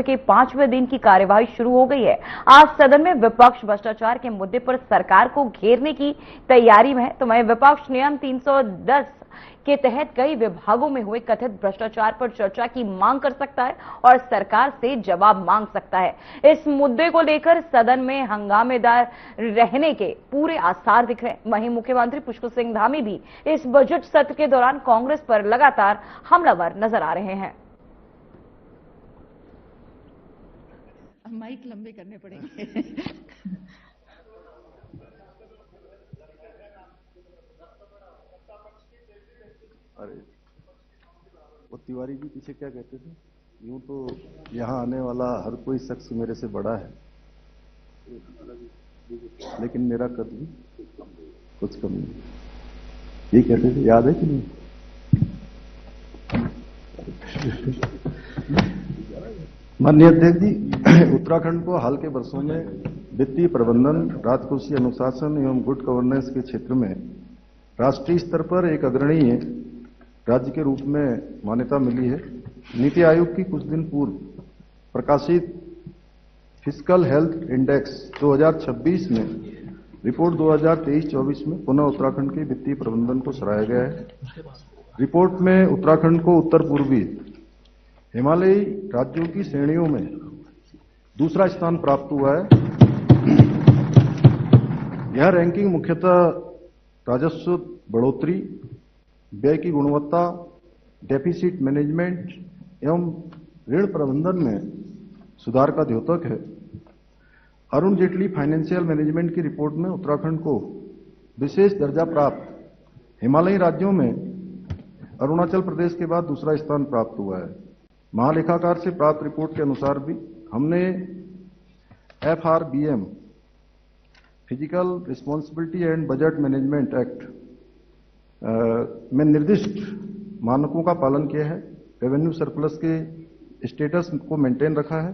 के 5वें दिन की कार्यवाही शुरू हो गई है। आज सदन में विपक्ष भ्रष्टाचार के मुद्दे पर सरकार को घेरने की तैयारी में है, तो वहीं विपक्ष नियम 310 के तहत कई विभागों में हुए कथित भ्रष्टाचार पर चर्चा की मांग कर सकता है और सरकार से जवाब मांग सकता है। इस मुद्दे को लेकर सदन में हंगामेदार रहने के पूरे आसार दिख रहे हैं। वहीं मुख्यमंत्री पुष्कर सिंह धामी भी इस बजट सत्र के दौरान कांग्रेस पर लगातार हमलावर नजर आ रहे हैं। माइक लंबे करने पड़ेंगे। अरे वो तिवारी जी पीछे क्या कहते थे, यूं तो यहाँ आने वाला हर कोई शख्स मेरे से बड़ा है, लेकिन मेरा कद भी कुछ कम नहीं। ये कहते थे, याद है कि नहीं? माननीय अध्यक्ष जी, उत्तराखंड को हाल के वर्षों में वित्तीय प्रबंधन, राजकोषीय अनुशासन एवं गुड गवर्नेंस के क्षेत्र में राष्ट्रीय स्तर पर एक अग्रणी राज्य के रूप में मान्यता मिली है। नीति आयोग की कुछ दिन पूर्व प्रकाशित फिस्कल हेल्थ इंडेक्स 2026 में रिपोर्ट 2023-24 में पुनः उत्तराखंड के वित्तीय प्रबंधन को सराहा गया है। रिपोर्ट में उत्तराखंड को उत्तर पूर्वी हिमालयी राज्यों की श्रेणियों में दूसरा स्थान प्राप्त हुआ है। यह रैंकिंग मुख्यतः राजस्व बढ़ोतरी, व्यय की गुणवत्ता, डेफिसिट मैनेजमेंट एवं ऋण प्रबंधन में सुधार का द्योतक है। अरुण जेटली फाइनेंशियल मैनेजमेंट की रिपोर्ट में उत्तराखंड को विशेष दर्जा प्राप्त हिमालयी राज्यों में अरुणाचल प्रदेश के बाद दूसरा स्थान प्राप्त हुआ है। महालेखाकार से प्राप्त रिपोर्ट के अनुसार भी हमने FRBM physical responsibility and budget management act में निर्दिष्ट मानकों का पालन किया है। रेवेन्यू सरप्लस के स्टेटस को मेंटेन रखा है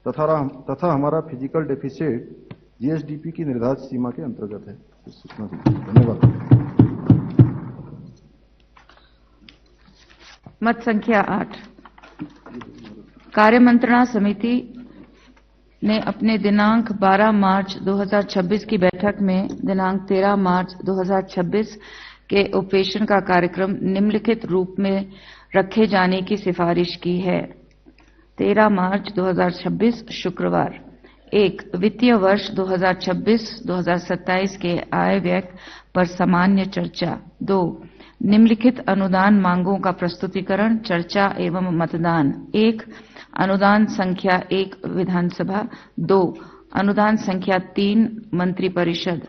तथा हमारा फिजिकल डेफिसिट GSDP की निर्धारित सीमा के अंतर्गत है। सूचना दी। धन्यवाद। मत संख्या 8। कार्य मंत्रणा समिति ने अपने दिनांक 12 मार्च 2026 की बैठक में दिनांक 13 मार्च 2026 के उपवेशन का कार्यक्रम निम्नलिखित रूप में रखे जाने की सिफारिश की है। 13 मार्च 2026 शुक्रवार। 1. वित्तीय वर्ष 2026-2027 के आय व्यय पर सामान्य चर्चा। 2. निम्नलिखित अनुदान मांगों का प्रस्तुतिकरण, चर्चा एवं मतदान। 1. अनुदान संख्या 1 विधानसभा। 2. अनुदान संख्या 3 मंत्रिपरिषद।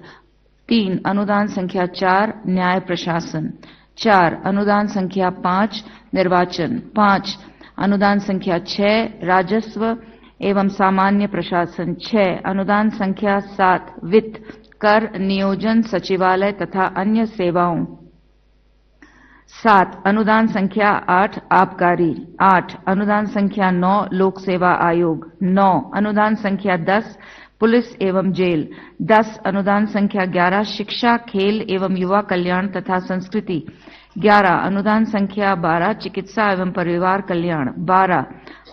3. अनुदान संख्या 4 न्याय प्रशासन। 4. अनुदान संख्या 5 निर्वाचन। 5. अनुदान संख्या 6 राजस्व एवं सामान्य प्रशासन। 6. अनुदान संख्या 7 वित्त, कर, नियोजन, सचिवालय तथा अन्य सेवाओं। 7. अनुदान संख्या 8 आबकारी। 8. अनुदान संख्या 9 लोक सेवा आयोग। 9. अनुदान संख्या 10 पुलिस एवं जेल। 10. अनुदान संख्या 11 शिक्षा, खेल एवं युवा कल्याण तथा संस्कृति। 11. अनुदान संख्या 12 चिकित्सा एवं परिवार कल्याण। 12.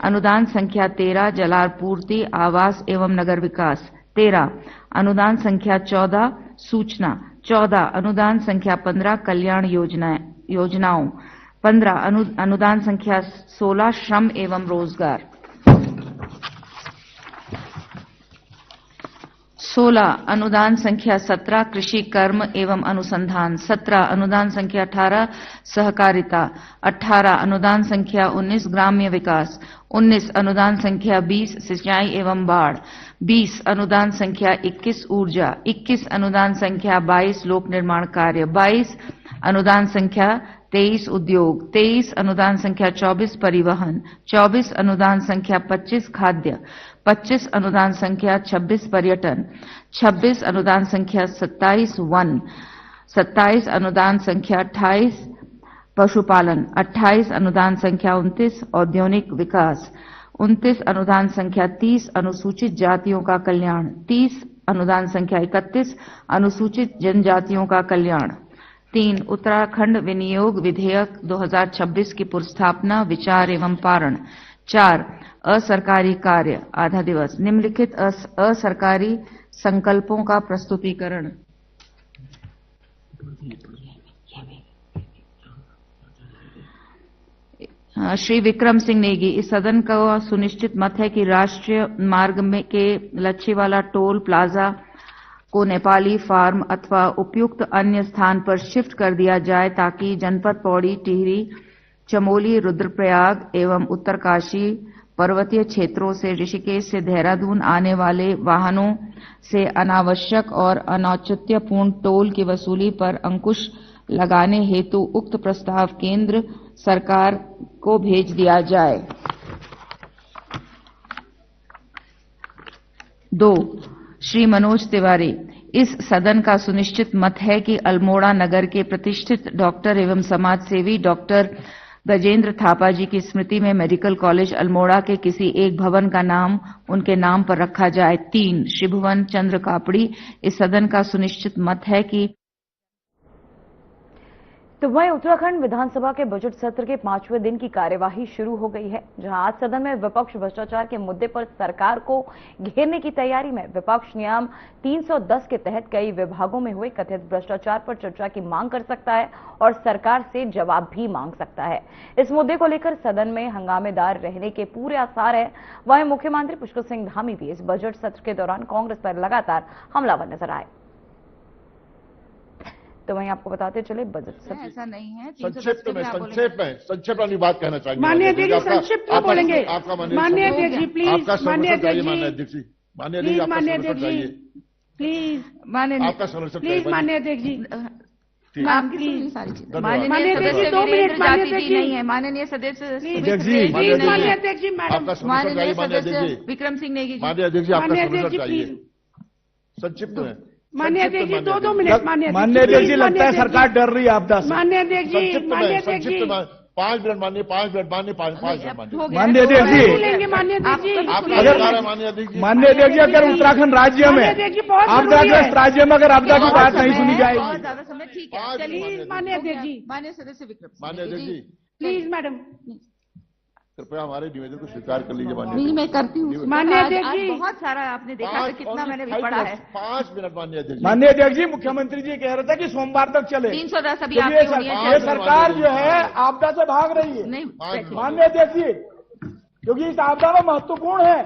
अनुदान संख्या 13 जलापूर्ति, आवास एवं नगर विकास। 13. अनुदान संख्या 14 सूचना। 14. अनुदान संख्या 15 कल्याण योजनाओं। 15. अनुदान संख्या 16 श्रम एवं रोजगार। 16. अनुदान संख्या 17 कृषि कर्म एवं अनुसंधान। 17. अनुदान संख्या 18 सहकारिता। 18. अनुदान संख्या 19 ग्राम्य विकास। 19. अनुदान संख्या 20 सिंचाई एवं बाढ़। 20. अनुदान संख्या 21 ऊर्जा। 21. अनुदान संख्या 22 लोक निर्माण कार्य। 22. अनुदान संख्या 23 उद्योग। 23. अनुदान संख्या 24 परिवहन। 24. अनुदान संख्या 25 खाद्य। 25. अनुदान संख्या 26 पर्यटन। 26. अनुदान संख्या 27 वन। 27. अनुदान संख्या 28 पशुपालन। 28. अनुदान संख्या 29 औद्योगिक विकास। 29. अनुदान संख्या 30 अनुसूचित जातियों का कल्याण। 30. अनुदान संख्या 31 अनुसूचित जनजातियों का कल्याण। 3. उत्तराखंड विनियोग विधेयक 2026 की पुरस्थापना, विचार एवं पारण। 4. असरकारी कार्य आधा दिवस। निम्नलिखित असरकारी संकल्पों का प्रस्तुतिकरण। श्री विक्रम सिंह नेगी, इस सदन का सुनिश्चित मत है कि राष्ट्रीय मार्ग में के लच्छीवाला टोल प्लाजा को नेपाली फार्म अथवा उपयुक्त अन्य स्थान पर शिफ्ट कर दिया जाए ताकि जनपद पौड़ी, टिहरी, चमोली, रुद्रप्रयाग एवं उत्तरकाशी पर्वतीय क्षेत्रों से ऋषिकेश से देहरादून आने वाले वाहनों से अनावश्यक और अनौचित्यपूर्ण टोल की वसूली पर अंकुश लगाने हेतु उक्त प्रस्ताव केंद्र सरकार को भेज दिया जाए। 2. श्री मनोज तिवारी, इस सदन का सुनिश्चित मत है कि अल्मोड़ा नगर के प्रतिष्ठित डॉक्टर एवं समाज सेवी डॉक्टर गजेंद्र थापा जी की स्मृति में मेडिकल कॉलेज अल्मोड़ा के किसी एक भवन का नाम उनके नाम पर रखा जाए। 3. श्री भुवन चंद्र कापड़ी, इस सदन का सुनिश्चित मत है कि तो वहीं उत्तराखंड विधानसभा के बजट सत्र के 5वें दिन की कार्यवाही शुरू हो गई है, जहां आज सदन में विपक्ष भ्रष्टाचार के मुद्दे पर सरकार को घेरने की तैयारी में विपक्ष नियम 310 के तहत कई विभागों में हुए कथित भ्रष्टाचार पर चर्चा की मांग कर सकता है और सरकार से जवाब भी मांग सकता है। इस मुद्दे को लेकर सदन में हंगामेदार रहने के पूरे आसार है। वहीं मुख्यमंत्री पुष्कर सिंह धामी भी इस बजट सत्र के दौरान कांग्रेस पर लगातार हमलावर नजर आए। तो वहीं आपको बताते चले बजट सत्र ऐसा नहीं है। संक्षेप वाली बात कहना चाहिए। माननीय अध्यक्ष जी संक्षिप्त में बोलेंगे। आपका माननीय अध्यक्ष जी प्लीज। आपका माननीय अध्यक्ष जी माननीय अध्यक्ष जी प्लीज। माननीय अध्यक्ष जी प्लीज। आपका संरक्षण प्लीज माननीय अध्यक्ष जी आपकी सारी चीजें माननीय अध्यक्ष जी 2 मिनट माननीय अध्यक्ष जी नहीं है। माननीय सदस्य प्लीज माननीय अध्यक्ष जी मैडम माननीय सदस्य विक्रम सिंह नेगी जी। माननीय अध्यक्ष जी आपका माननीय अध्यक्ष संरक्षण जी चाहिए। प्लीज। संक्षिप्त में माननीय अध्यक्ष जी 2 मिनट माननीय अध्यक्ष जी लगता है सरकार डर रही है आपदा से। माननीय अध्यक्ष जी माननीय अध्यक्ष जी 5 मिनट माननीय 5 मिनट माननीय 5 मिनट माननीय अध्यक्ष जी बोलेंगे माननीय अध्यक्ष जी। अगर माननीय अध्यक्ष जी माननीय अध्यक्ष जी अगर उत्तराखंड राज्य में आपदाग्रस्त राज्य में अगर आपदा की बात नहीं सुनी जाएगी। बहुत ज्यादा समय ठीक है। चलिए माननीय अध्यक्ष जी माननीय सदस्य विक्रम माननीय अध्यक्ष जी प्लीज मैडम कृपया हमारे निवेदन को स्वीकार कर लीजिए। नहीं मैं करती हूँ। माननीय अध्यक्ष जी बहुत सारा आपने देखा है कितना मैंने भी पढ़ा है। 5 मिनट माननीय अध्यक्ष जी। माननीय अध्यक्ष जी मुख्यमंत्री जी कह रहे थे कि सोमवार तक चले। 310 अभी क्योंकि आपकी होनी है। ये सरकार जो है आपदा से भाग रही है। नहीं माननीय अध्यक्ष जी क्योंकि इस आपदा में महत्वपूर्ण है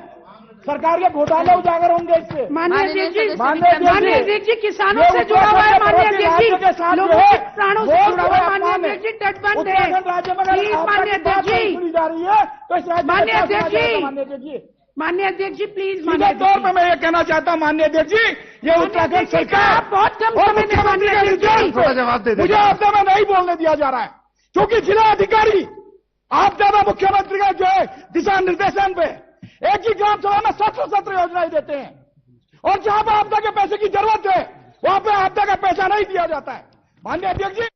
सरकार के घोटाले उजागर होंगे इससे। माननीय अध्यक्ष जी माननीय अध्यक्ष जी किसानों से जुड़ा हुआ है। माननीय अध्यक्ष जी लोगों के प्राणों से जुड़ा हुआ है। माननीय अध्यक्ष जी तटबंध है। प्लीज माननीय अध्यक्ष जी सुनी जा रही है तो माननीय अध्यक्ष जी माननीय अध्यक्ष जी माननीय अध्यक्ष जी प्लीज सीधे तौर पर मैं ये कहना चाहता हूँ माननीय अध्यक्ष जी ये उत्तराखंड सरकार बहुत कम समय में माननीय अध्यक्ष जी जवाब दे मुझे आपदा में नहीं बोलने दिया जा रहा है क्योंकि जिला अधिकारी आपदा में मुख्यमंत्री का जो है दिशा निर्देशन पे एक ही ग्राम सभा में 717 योजनाएं देते हैं और जहां पर आपदा के पैसे की जरूरत है वहां पे आपदा का पैसा नहीं दिया जाता है। माननीय अध्यक्ष जी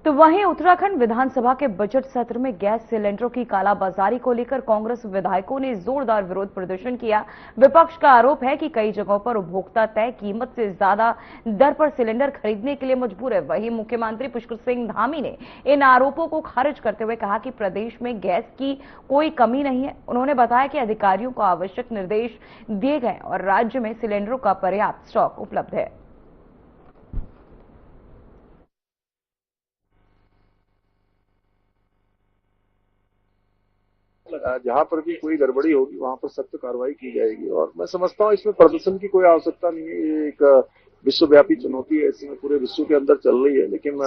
तो वहीं उत्तराखंड विधानसभा के बजट सत्र में गैस सिलेंडरों की कालाबाजारी को लेकर कांग्रेस विधायकों ने जोरदार विरोध प्रदर्शन किया। विपक्ष का आरोप है कि कई जगहों पर उपभोक्ता तय कीमत से ज्यादा दर पर सिलेंडर खरीदने के लिए मजबूर है। वहीं मुख्यमंत्री पुष्कर सिंह धामी ने इन आरोपों को खारिज करते हुए कहा कि प्रदेश में गैस की कोई कमी नहीं है। उन्होंने बताया कि अधिकारियों को आवश्यक निर्देश दिए गए और राज्य में सिलेंडरों का पर्याप्त स्टॉक उपलब्ध है। जहां पर भी कोई गड़बड़ी होगी वहां पर सख्त कार्रवाई की जाएगी और मैं समझता हूं इसमें प्रदर्शन की कोई आवश्यकता नहीं है। ये एक विश्वव्यापी चुनौती है, इसमें पूरे विश्व के अंदर चल रही है, लेकिन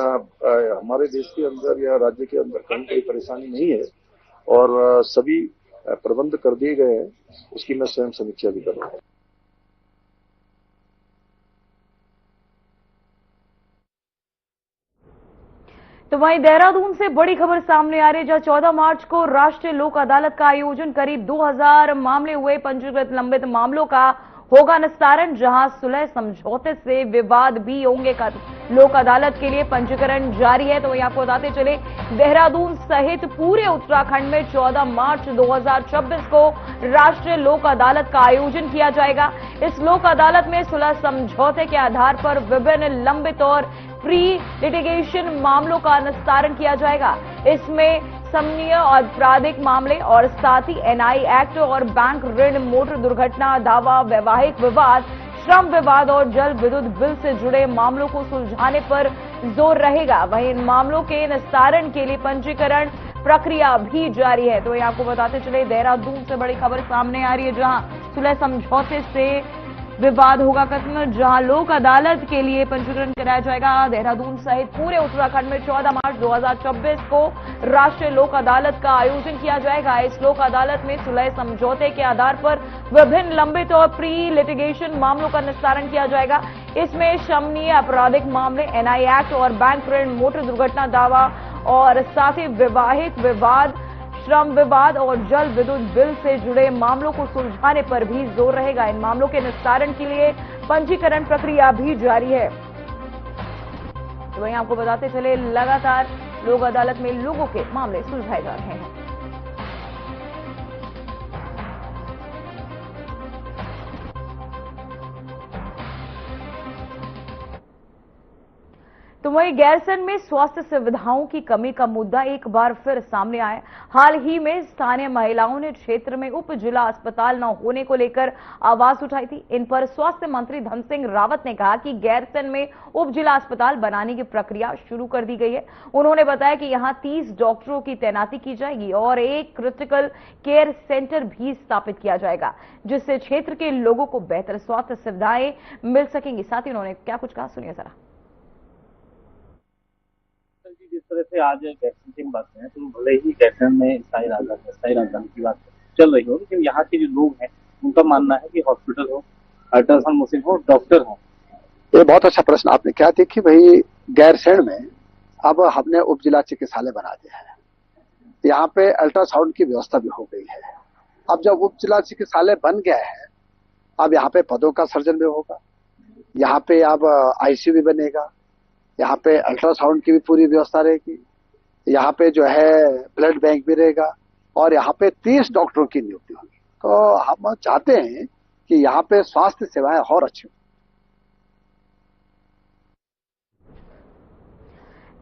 हमारे देश के अंदर या राज्य के अंदर कहीं कोई परेशानी नहीं है और सभी प्रबंध कर दिए गए हैं। उसकी मैं स्वयं समीक्षा भी कर रहा हूँ। तो वहीं देहरादून से बड़ी खबर सामने आ रही है, जहां 14 मार्च को राष्ट्रीय लोक अदालत का आयोजन करीब 2000 मामले हुए पंजीकृत लंबित मामलों का होगा निस्तारण। जहां सुलह समझौते से विवाद भी होंगे। लोक अदालत के लिए पंजीकरण जारी है। तो वहीं आपको बताते चले देहरादून सहित पूरे उत्तराखंड में 14 मार्च 2026 को राष्ट्रीय लोक अदालत का आयोजन किया जाएगा। इस लोक अदालत में सुलह समझौते के आधार पर विभिन्न लंबित और प्री लिटिगेशन मामलों का निस्तारण किया जाएगा। इसमें समन्वय और आपराधिक मामले और साथ ही एनआई एक्ट और बैंक ऋण, मोटर दुर्घटना दावा, वैवाहिक विवाद, श्रम विवाद और जल विद्युत बिल से जुड़े मामलों को सुलझाने पर जोर रहेगा। वहीं इन मामलों के निस्तारण के लिए पंजीकरण प्रक्रिया भी जारी है। तो ये आपको बताते चले, देहरादून से बड़ी खबर सामने आ रही है, जहां सुलह समझौते से विवाद होगा खत्म, जहां लोक अदालत के लिए पंजीकरण कराया जाएगा। देहरादून सहित पूरे उत्तराखंड में 14 मार्च 2024 को राष्ट्रीय लोक अदालत का आयोजन किया जाएगा। इस लोक अदालत में सुलह समझौते के आधार पर विभिन्न लंबित और प्री लिटिगेशन मामलों का निस्तारण किया जाएगा। इसमें समन्वय आपराधिक मामले, एनआई एक्ट और बैंक ऋण, मोटर दुर्घटना दावा और साथ ही वैवाहिक विवाद, श्रम विवाद और जल विद्युत बिल से जुड़े मामलों को सुलझाने पर भी जोर रहेगा। इन मामलों के निस्तारण के लिए पंजीकरण प्रक्रिया भी जारी है। तो वहीं आपको बताते चले, लगातार लोक अदालत में लोगों के मामले सुलझाए जा रहे हैं। तो वहीं गैरसैंण में स्वास्थ्य सुविधाओं की कमी का मुद्दा एक बार फिर सामने आया। हाल ही में स्थानीय महिलाओं ने क्षेत्र में उप जिला अस्पताल न होने को लेकर आवाज उठाई थी। इन पर स्वास्थ्य मंत्री धन सिंह रावत ने कहा कि गैरसैंण में उप जिला अस्पताल बनाने की प्रक्रिया शुरू कर दी गई है। उन्होंने बताया कि यहां 30 डॉक्टरों की तैनाती की जाएगी और एक क्रिटिकल केयर सेंटर भी स्थापित किया जाएगा, जिससे क्षेत्र के लोगों को बेहतर स्वास्थ्य सुविधाएं मिल सकेंगी। साथ ही उन्होंने क्या कुछ कहा, सुनिए जरा। जिस तरह से आज गैरसैंण की बात करें तो भले ही गैरसैंण में स्थायी राजधानी की बात चल रही हो, लेकिन यहाँ के जो लोग हैं उनका मानना है कि हॉस्पिटल हो, अल्ट्रासाउंड मशीन हो, डॉक्टर हो। ये बहुत अच्छा प्रश्न आपने किया। देखिए भाई, गैरसैंण में अब हमने उप जिला चिकित्सालय बना दिया है। यहाँ पे अल्ट्रासाउंड की व्यवस्था भी हो गई है। अब जब उप जिला चिकित्सालय बन गया है, अब यहाँ पे पदों का सर्जन भी होगा, यहाँ पे अब आईसीयू भी बनेगा, यहाँ पे अल्ट्रासाउंड की भी पूरी व्यवस्था रहेगी, यहाँ पे जो है ब्लड बैंक भी रहेगा और यहाँ पे 30 डॉक्टरों की नियुक्ति होगी। तो हम चाहते हैं कि यहाँ पे स्वास्थ्य सेवाएं और अच्छी हो।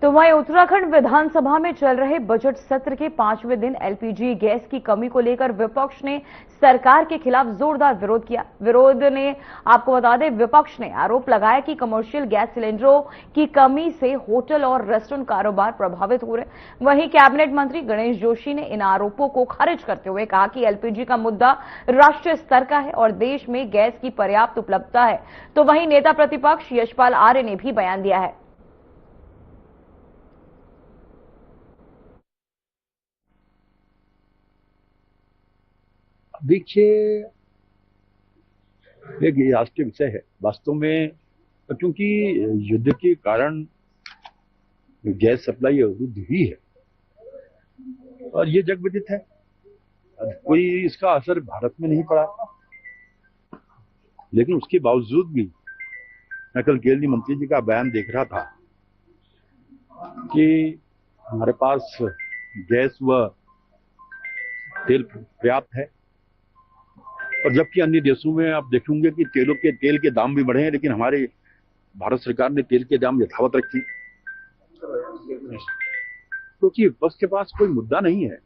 तो वहीं उत्तराखंड विधानसभा में चल रहे बजट सत्र के 5वें दिन एलपीजी गैस की कमी को लेकर विपक्ष ने सरकार के खिलाफ जोरदार विरोध किया। विरोध ने, आपको बता दें, विपक्ष ने आरोप लगाया कि कमर्शियल गैस सिलेंडरों की कमी से होटल और रेस्टोरेंट कारोबार प्रभावित हो रहे। वहीं कैबिनेट मंत्री गणेश जोशी ने इन आरोपों को खारिज करते हुए कहा कि एलपीजी का मुद्दा राष्ट्रीय स्तर का है और देश में गैस की पर्याप्त उपलब्धता है। तो वहीं नेता प्रतिपक्ष यशपाल आर्य ने भी बयान दिया है। देखिए, एक राष्ट्रीय विषय है वास्तव में, क्योंकि युद्ध के कारण गैस सप्लाई अवरुद्ध हुई है और ये जग विदित है। कोई इसका असर भारत में नहीं पड़ा, लेकिन उसके बावजूद भी मैं कल केंद्रीय मंत्री जी का बयान देख रहा था कि हमारे पास गैस व तेल पर्याप्त है, और जबकि अन्य देशों में आप देखेंगे कि तेल के दाम भी बढ़े हैं, लेकिन हमारे भारत सरकार ने तेल के दाम यथावत रखी, क्योंकि विपक्ष के पास कोई मुद्दा नहीं है।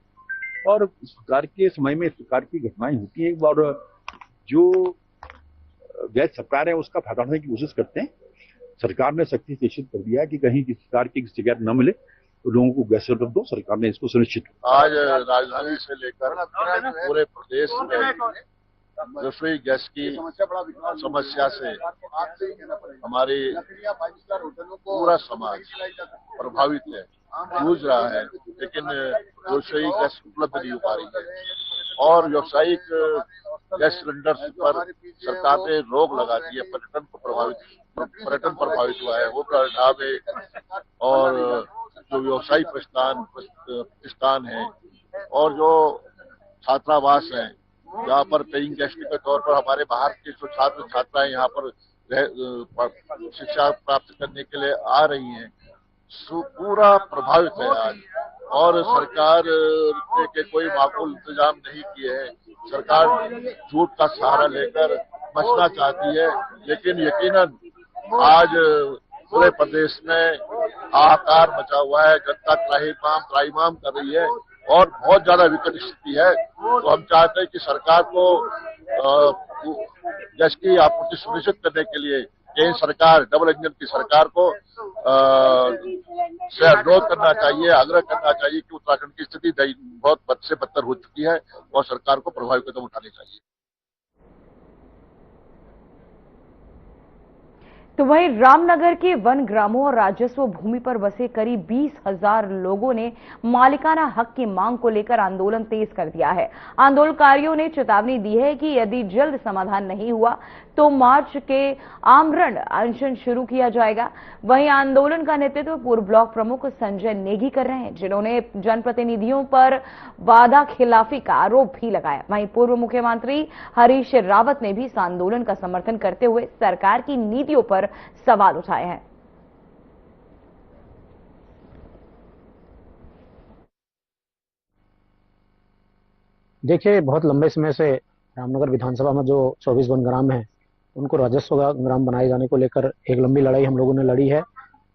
और इस प्रकार के समय में इस प्रकार की घटनाएं होती हैं और जो गैस सप्लायर है उसका फायदा उठाने की कोशिश करते हैं। सरकार ने सख्ती से निश्चित कर दिया है कि कहीं किसी प्रकार की शिकायत न मिले तो लोगों को गैस उपलब्ध हो। सरकार ने इसको सुनिश्चित आज राजधानी से लेकर पूरे प्रदेश में रसोई गैस की समस्या से हमारे पूरा समाज प्रभावित है, जूझ रहा है, लेकिन रसोई गैस उपलब्ध नहीं हो पा रही है और व्यावसायिक गैस सिलेंडर पर सरकार ने रोक लगा दी है। पर्यटन प्रभावित हुआ है, होटल, ढाबे और जो व्यवसायिक प्रतिष्ठान है और जो छात्रावास हैं, जहाँ पर पेइंग गेस्ट के तौर पर हमारे बाहर के जो छात्र छात्राएं यहाँ पर शिक्षा प्राप्त करने के लिए आ रही हैं, पूरा प्रभावित है आज। और सरकार के कोई माकूल इंतजाम नहीं किए हैं। सरकार झूठ का सहारा लेकर बचना चाहती है, लेकिन यकीनन आज पूरे प्रदेश में हाहाकार मचा हुआ है। जनता त्राहिमाम कर रही है और बहुत ज्यादा विकट स्थिति है। तो हम चाहते हैं कि सरकार को गैस की आपूर्ति सुनिश्चित करने के लिए केंद्र सरकार, डबल इंजन की सरकार को से अनुरोध करना चाहिए, आग्रह करना चाहिए कि उत्तराखंड की स्थिति बहुत बद से बदतर हो चुकी है और सरकार को प्रभावी कदम उठाने चाहिए। तो वहीं रामनगर के वन ग्रामों और राजस्व भूमि पर बसे करीब 20,000 लोगों ने मालिकाना हक की मांग को लेकर आंदोलन तेज कर दिया है। आंदोलनकारियों ने चेतावनी दी है कि यदि जल्द समाधान नहीं हुआ तो मार्च के आमरण अनशन शुरू किया जाएगा। वहीं आंदोलन का नेतृत्व पूर्व ब्लॉक प्रमुख संजय नेगी कर रहे हैं, जिन्होंने जनप्रतिनिधियों पर वादा खिलाफी का आरोप भी लगाया। वहीं पूर्व मुख्यमंत्री हरीश रावत ने भी इस आंदोलन का समर्थन करते हुए सरकार की नीतियों पर सवाल उठाए हैं। देखिए, बहुत लंबे समय से रामनगर विधानसभा में जो 24 वन ग्राम हैं, उनको राजस्व ग्राम बनाए जाने को लेकर एक लंबी लड़ाई हम लोगों ने लड़ी है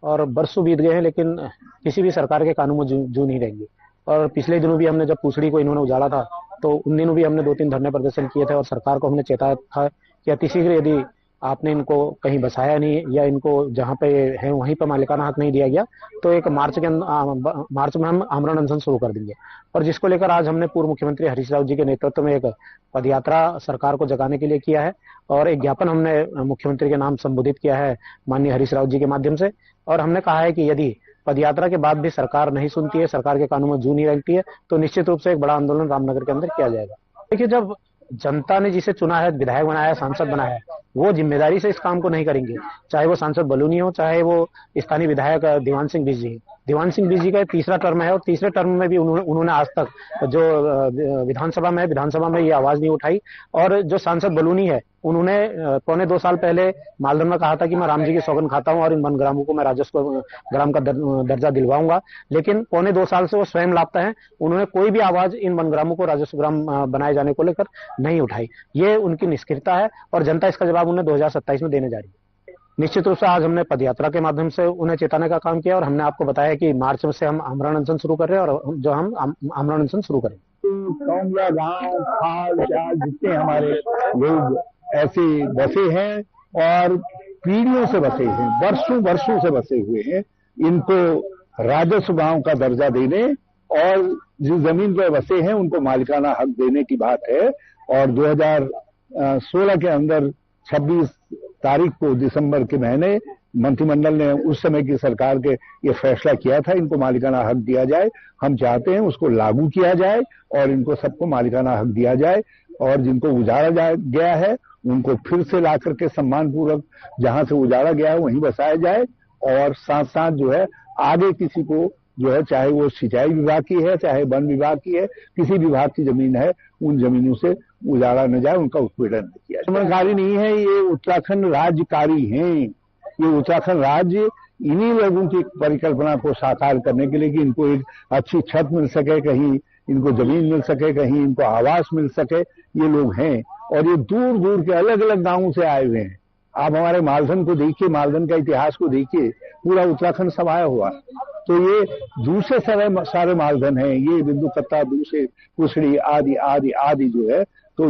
और बरसों बीत गए हैं, लेकिन किसी भी सरकार के कानून में जू नहीं रहेंगे। और पिछले दिनों भी हमने जब पूछड़ी को इन्होंने उजाड़ा था तो उन दिनों भी हमने 2-3 धरने प्रदर्शन किए थे और सरकार को हमने चेताया था कि अतिशीघ्र यदि आपने इनको कहीं बसाया नहीं या इनको जहां पे है वहीं पर मालिकाना हक नहीं दिया गया तो एक मार्च में हम आमरण अनशन शुरू कर देंगे। और जिसको लेकर आज हमने पूर्व मुख्यमंत्री हरीश रावत जी के नेतृत्व में एक पदयात्रा सरकार को जगाने के लिए किया है और एक ज्ञापन हमने मुख्यमंत्री के नाम संबोधित किया है माननीय हरीश रावत जी के माध्यम से। और हमने कहा है कि यदि पदयात्रा के बाद भी सरकार नहीं सुनती है, सरकार के कानून में जू नहीं रहती है, तो निश्चित रूप से एक बड़ा आंदोलन रामनगर के अंदर किया जाएगा। देखिए, जब जनता ने जिसे चुना है, विधायक बनाया है, सांसद बनाया है, वो जिम्मेदारी से इस काम को नहीं करेंगे, चाहे वो सांसद बलूनी हो, चाहे वो स्थानीय विधायक दीवान सिंह बिज जी। दीवान सिंह बिज जी का तीसरा टर्म है और तीसरे टर्म में भी उन्होंने आज तक जो विधानसभा में ये आवाज नहीं उठाई। और जो सांसद बलूनी है, उन्होंने 1.25 साल पहले मालदन में कहा था कि मैं राम जी की सौगंध खाता हूं और इन वन ग्रामों को मैं राजस्व ग्राम का दर्जा दिलवाऊंगा, लेकिन 1.25 साल से वो स्वयं लापता है। उन्होंने कोई भी आवाज इन वन ग्रामों को राजस्व ग्राम बनाए जाने को लेकर नहीं उठाई। ये उनकी निष्क्रियता है और जनता इसका जवाब उन्हें 2027 में देने जा रही है। निश्चित रूप से आज हमने पदयात्रा के माध्यम से उन्हें चेताने का काम किया और हमने आपको बताया कि मार्च से हम आमरण अनशन शुरू कर रहे हैं और जो हम आमरण अनशन शुरू करेंगे। टोंगला गांव, खाल, चाल, जितने हमारे लोग ऐसे बसे हैं और पीढ़ियों से बसे हैं, वर्षों से बसे हुए हैं, इनको राजस्व गांव का दर्जा देने और जिस जमीन पर बसे हैं उनको मालिकाना हक देने की बात है। और 2016 के अंदर 26 तारीख को दिसंबर के महीने मंत्रिमंडल ने उस समय की सरकार के ये फैसला किया था, इनको मालिकाना हक दिया जाए। हम चाहते हैं उसको लागू किया जाए और इनको सबको मालिकाना हक दिया जाए और जिनको उजाड़ा गया है उनको फिर से ला करके सम्मान पूर्वक जहां से उजाड़ा गया है वहीं बसाया जाए। और साथ साथ जो है आगे किसी को जो है, चाहे वो सिंचाई विभाग की है, चाहे वन विभाग की है, किसी विभाग की जमीन है, उन जमीनों से उजाड़ा न जाए, उनका उत्पीड़न न किया जाए। सरकारी नहीं है, ये उत्तराखंड राज्यकारी हैं। ये उत्तराखंड राज्य इन्हीं लोगों की परिकल्पना को साकार करने के लिए कि इनको एक अच्छी छत मिल सके, कहीं इनको जमीन मिल सके, कहीं इनको आवास मिल सके, ये लोग हैं। और ये दूर दूर के अलग अलग गांवों से आए हुए हैं। आप हमारे मालधन को देखिए, मालधन का इतिहास को देखिए, पूरा उत्तराखंड समाया हुआ। तो ये दूसरे सारे मालधन हैं, ये बिंदु कत्ता, दूसरे कुशड़ी आदि आदि आदि जो है। तो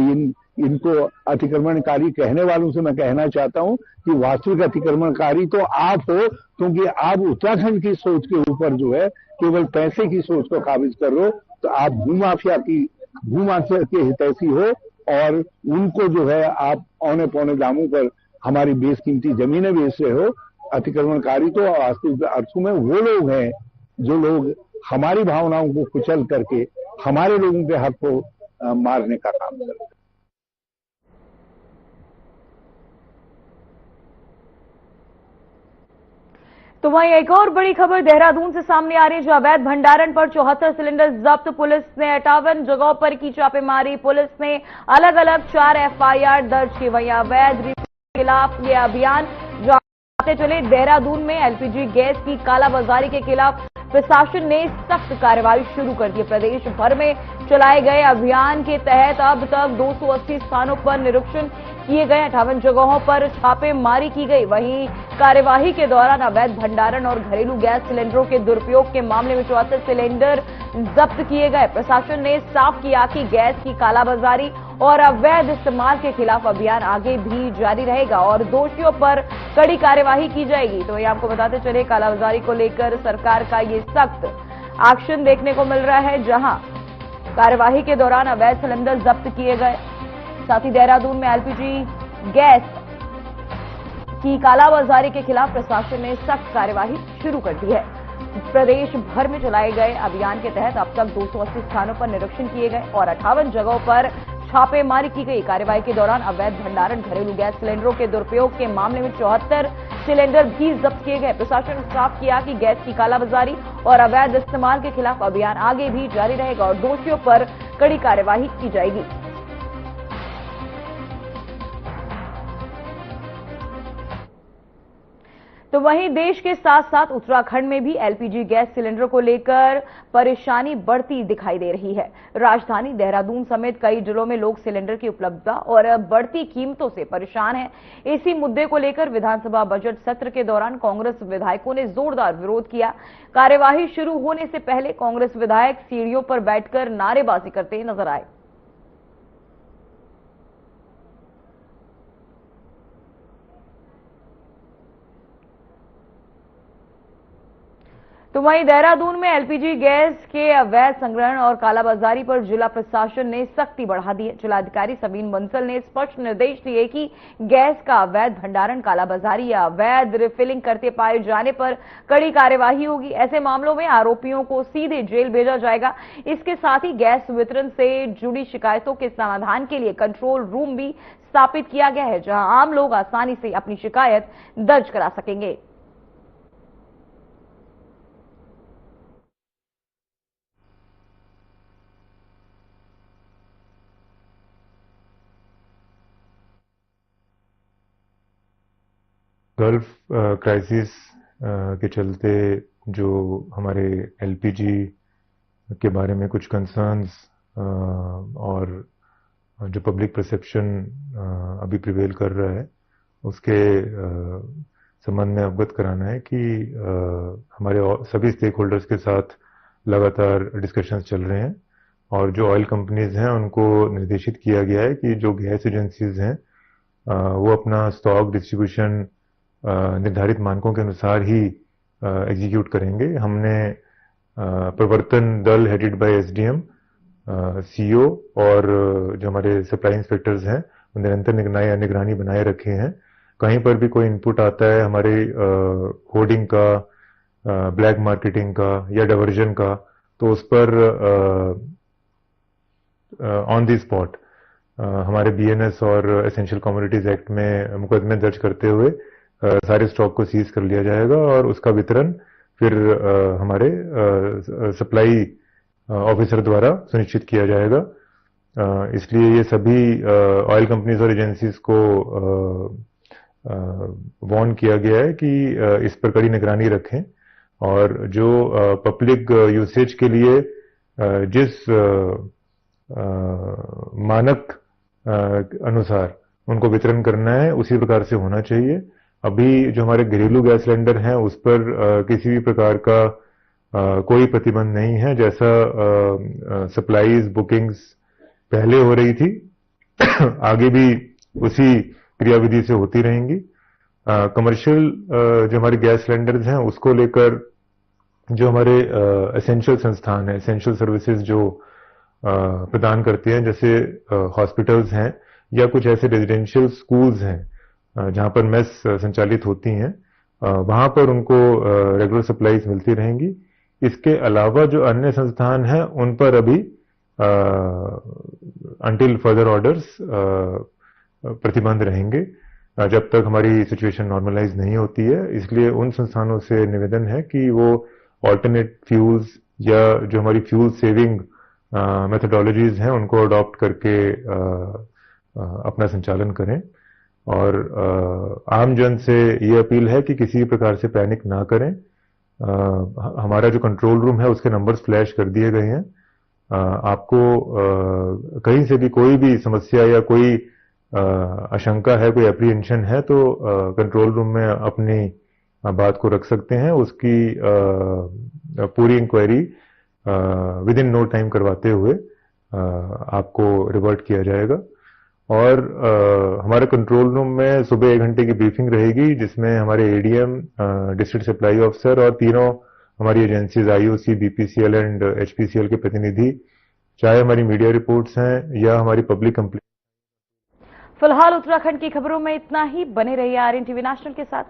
इनको अतिक्रमणकारी कहने वालों से मैं कहना चाहता हूं कि वास्तविक अतिक्रमणकारी तो आप हो, क्योंकि आप उत्तराखंड की सोच के ऊपर जो है केवल पैसे की सोच को काबिज कर रहे हो। तो आप भूमाफिया के हितैषी हो और उनको जो है आप औने पौने दामों पर हमारी बेशकीमती जमीनें बेच रहे हो। अतिक्रमणकारी तो वास्तविक अर्थों में वो लोग हैं जो लोग हमारी भावनाओं को कुचल करके हमारे लोगों के हक को मारने का काम करते हैं। तो वहीं एक और बड़ी खबर देहरादून से सामने आ रही है, जो अवैध भंडारण पर 74 सिलेंडर जब्त। पुलिस ने 58 जगहों पर की छापेमारी। पुलिस ने अलग अलग 4 FIR दर्ज की। वहीं अवैध के खिलाफ ये अभियान जो आते चले, देहरादून में LPG गैस की कालाबाजारी के खिलाफ प्रशासन ने सख्त कार्रवाई शुरू कर दी। प्रदेश भर में चलाए गए अभियान के तहत अब तक 280 स्थानों पर निरीक्षण किए गए, 58 जगहों पर छापेमारी की गई। वहीं कार्यवाही के दौरान अवैध भंडारण और घरेलू गैस सिलेंडरों के दुरुपयोग के मामले में 74 सिलेंडर जब्त किए गए। प्रशासन ने साफ किया कि गैस की कालाबाजारी और अवैध इस्तेमाल के खिलाफ अभियान आगे भी जारी रहेगा और दोषियों पर कड़ी कार्यवाही की जाएगी। तो ये आपको बताते चले, कालाबाजारी को लेकर सरकार का ये सख्त एक्शन देखने को मिल रहा है, जहां कार्यवाही के दौरान अवैध सिलेंडर जब्त किए गए। साथ ही देहरादून में एलपीजी गैस की कालाबाजारी के खिलाफ प्रशासन ने सख्त कार्यवाही शुरू कर दी है। प्रदेश भर में चलाए गए अभियान के तहत अब तक 280 स्थानों पर निरीक्षण किए गए और 58 जगहों पर छापेमारी की गई। कार्यवाही के दौरान अवैध भंडारण, घरेलू गैस सिलेंडरों के दुरुपयोग के मामले में 74 सिलेंडर भी जब्त किए गए। प्रशासन ने साफ किया कि गैस की कालाबाजारी और अवैध इस्तेमाल के खिलाफ अभियान आगे भी जारी रहेगा और दोषियों पर कड़ी कार्यवाही की जाएगी। तो वहीं देश के साथ साथ उत्तराखंड में भी एलपीजी गैस सिलेंडर को लेकर परेशानी बढ़ती दिखाई दे रही है। राजधानी देहरादून समेत कई जिलों में लोग सिलेंडर की उपलब्धता और बढ़ती कीमतों से परेशान हैं। इसी मुद्दे को लेकर विधानसभा बजट सत्र के दौरान कांग्रेस विधायकों ने जोरदार विरोध किया। कार्यवाही शुरू होने से पहले कांग्रेस विधायक सीढ़ियों पर बैठकर नारेबाजी करते नजर आए। तो वहीं देहरादून में एलपीजी गैस के अवैध संग्रहण और कालाबाजारी पर जिला प्रशासन ने सख्ती बढ़ा दी है। जिलाधिकारी सबीन बंसल ने स्पष्ट निर्देश दिए कि गैस का अवैध भंडारण, कालाबाजारी या अवैध रिफिलिंग करते पाए जाने पर कड़ी कार्यवाही होगी। ऐसे मामलों में आरोपियों को सीधे जेल भेजा जाएगा। इसके साथ ही गैस वितरण से जुड़ी शिकायतों के समाधान के लिए कंट्रोल रूम भी स्थापित किया गया है, जहां आम लोग आसानी से अपनी शिकायत दर्ज करा सकेंगे। गल्फ क्राइसिस के चलते जो हमारे एलपीजी के बारे में कुछ कंसर्न्स और जो पब्लिक परसेप्शन अभी प्रिवेल कर रहा है, उसके संबंध में अवगत कराना है कि हमारे सभी स्टेक होल्डर्स के साथ लगातार डिस्कशंस चल रहे हैं और जो ऑयल कंपनीज हैं उनको निर्देशित किया गया है कि जो गैस एजेंसीज हैं वो अपना स्टॉक डिस्ट्रीब्यूशन निर्धारित मानकों के अनुसार ही एग्जीक्यूट करेंगे। हमने प्रवर्तन दल हेडेड बाय एसडीएम, सीओ और जो हमारे सप्लाई इंस्पेक्टर्स हैं वो निरंतर निगरानी बनाए रखे हैं। कहीं पर भी कोई इनपुट आता है हमारे होर्डिंग का, ब्लैक मार्केटिंग का या डाइवर्जन का, तो उस पर ऑन द स्पॉट हमारे बीएनएस और एसेंशियल कमोडिटीज एक्ट में मुकदमे दर्ज करते हुए सारे स्टॉक को सीज कर लिया जाएगा और उसका वितरण फिर हमारे सप्लाई ऑफिसर द्वारा सुनिश्चित किया जाएगा। इसलिए ये सभी ऑयल कंपनीज और एजेंसीज को वार्न किया गया है कि इस पर कड़ी निगरानी रखें और जो पब्लिक यूसेज के लिए जिस मानक अनुसार उनको वितरण करना है उसी प्रकार से होना चाहिए। अभी जो हमारे घरेलू गैस सिलेंडर हैं उस पर किसी भी प्रकार का कोई प्रतिबंध नहीं है। जैसा सप्लाईज बुकिंग्स पहले हो रही थी आगे भी उसी क्रियाविधि से होती रहेंगी। कमर्शियल जो हमारे गैस सिलेंडर्स हैं उसको लेकर जो हमारे एसेंशियल संस्थान है, एसेंशियल सर्विसेज जो प्रदान करते हैं, जैसे हॉस्पिटल्स हैं या कुछ ऐसे रेजिडेंशियल स्कूल्स हैं जहां पर मेस संचालित होती हैं, वहां पर उनको रेगुलर सप्लाईज मिलती रहेंगी। इसके अलावा जो अन्य संस्थान हैं उन पर अभी अंटिल फर्दर ऑर्डर्स प्रतिबंध रहेंगे जब तक हमारी सिचुएशन नॉर्मलाइज नहीं होती है। इसलिए उन संस्थानों से निवेदन है कि वो ऑल्टरनेट फ्यूल्स या जो हमारी फ्यूल सेविंग मेथोडोलॉजीज हैं उनको अडॉप्ट करके अपना संचालन करें और आम जन से ये अपील है कि किसी भी प्रकार से पैनिक ना करें। हमारा जो कंट्रोल रूम है उसके नंबर्स फ्लैश कर दिए गए हैं। आपको कहीं से भी कोई भी समस्या या कोई आशंका है, कोई अप्रीहेंशन है तो कंट्रोल रूम में अपनी बात को रख सकते हैं। उसकी पूरी inquiry within no time करवाते हुए आपको रिवर्ट किया जाएगा। और हमारे कंट्रोल रूम में सुबह 1 घंटे की ब्रीफिंग रहेगी, जिसमें हमारे एडीएम, डिस्ट्रिक्ट सप्लाई ऑफिसर और तीनों हमारी agencies IOC, BPCL and HPCL के प्रतिनिधि, चाहे हमारी मीडिया रिपोर्ट्स हैं या हमारी पब्लिक कंप्लेंट। फिलहाल उत्तराखंड की खबरों में इतना ही। बने रहिए आरएन टीवी नेशनल के साथ।